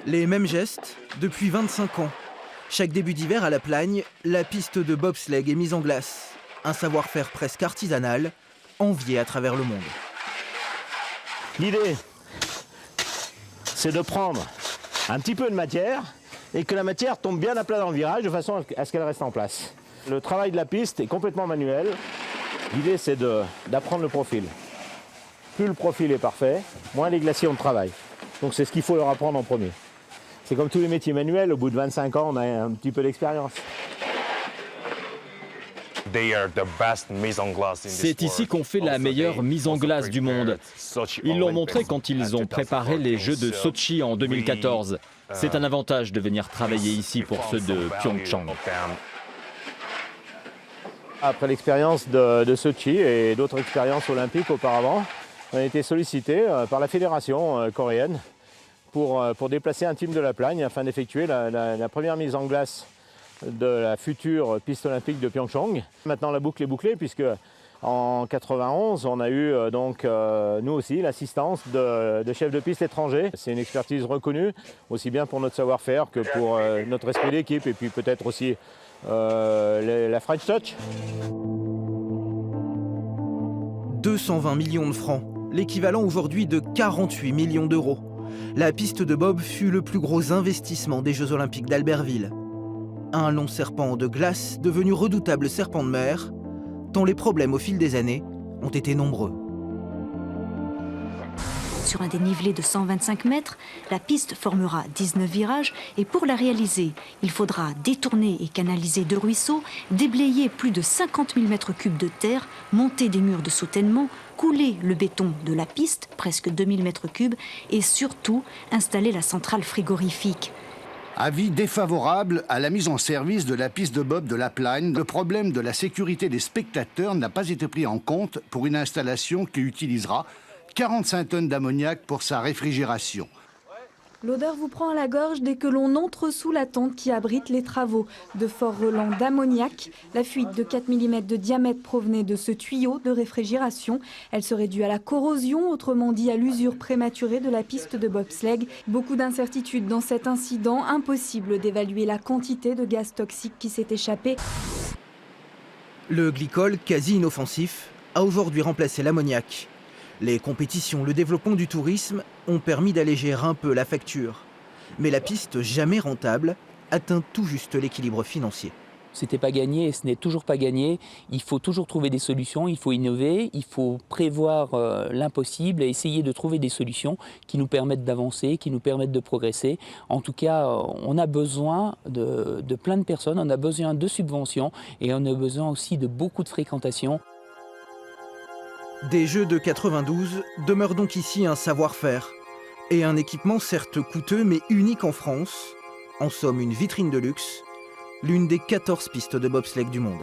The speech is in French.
Les mêmes gestes depuis 25 ans. Chaque début d'hiver à La Plagne, la piste de bobsleigh est mise en glace. Un savoir-faire presque artisanal, envié à travers le monde. L'idée, c'est de prendre un petit peu de matière et que la matière tombe bien à plat dans le virage de façon à ce qu'elle reste en place. Le travail de la piste est complètement manuel. L'idée, c'est d'apprendre le profil. Plus le profil est parfait, moins les glaciers ont de travail. Donc c'est ce qu'il faut leur apprendre en premier. C'est comme tous les métiers manuels, au bout de 25 ans, on a un petit peu d'expérience. C'est ici qu'on fait la meilleure mise en glace du monde. Ils l'ont montré quand ils ont préparé les Jeux de Sochi en 2014. C'est un avantage de venir travailler ici pour ceux de Pyeongchang. Après l'expérience de Sochi et d'autres expériences olympiques auparavant, on a été sollicité par la fédération coréenne pour déplacer un team de La Plagne afin d'effectuer la première mise en glace de la future piste olympique de Pyeongchang. Maintenant la boucle est bouclée puisque en 91 on a eu nous aussi l'assistance de chefs de piste étrangers. C'est une expertise reconnue aussi bien pour notre savoir-faire que pour notre esprit d'équipe et puis peut-être aussi la French Touch. 220 millions de francs, l'équivalent aujourd'hui de 48 millions d'euros. La piste de bob fut le plus gros investissement des Jeux Olympiques d'Albertville. Un long serpent de glace devenu redoutable serpent de mer, tant les problèmes au fil des années ont été nombreux. Sur un dénivelé de 125 mètres, la piste formera 19 virages et pour la réaliser, il faudra détourner et canaliser 2 ruisseaux, déblayer plus de 50 000 mètres cubes de terre, monter des murs de soutènement, couler le béton de la piste, presque 2000 mètres cubes, et surtout installer la centrale frigorifique. Avis défavorable à la mise en service de la piste de bob de La Plagne. Le problème de la sécurité des spectateurs n'a pas été pris en compte pour une installation qui utilisera 45 tonnes d'ammoniac pour sa réfrigération. L'odeur vous prend à la gorge dès que l'on entre sous la tente qui abrite les travaux. De forts relents d'ammoniac. La fuite de 4 mm de diamètre provenait de ce tuyau de réfrigération. Elle serait due à la corrosion, autrement dit à l'usure prématurée de la piste de bobsleigh. Beaucoup d'incertitudes dans cet incident. Impossible d'évaluer la quantité de gaz toxique qui s'est échappé. Le glycol, quasi inoffensif, a aujourd'hui remplacé l'ammoniac. Les compétitions, le développement du tourisme ont permis d'alléger un peu la facture. Mais la piste, jamais rentable, atteint tout juste l'équilibre financier. C'était pas gagné et ce n'est toujours pas gagné. Il faut toujours trouver des solutions, il faut innover, il faut prévoir l'impossible et essayer de trouver des solutions qui nous permettent d'avancer, qui nous permettent de progresser. En tout cas, on a besoin de plein de personnes, on a besoin de subventions et on a besoin aussi de beaucoup de fréquentation. Des Jeux de 92 demeure donc ici un savoir-faire et un équipement certes coûteux mais unique en France, en somme une vitrine de luxe, l'une des 14 pistes de bobsleigh du monde.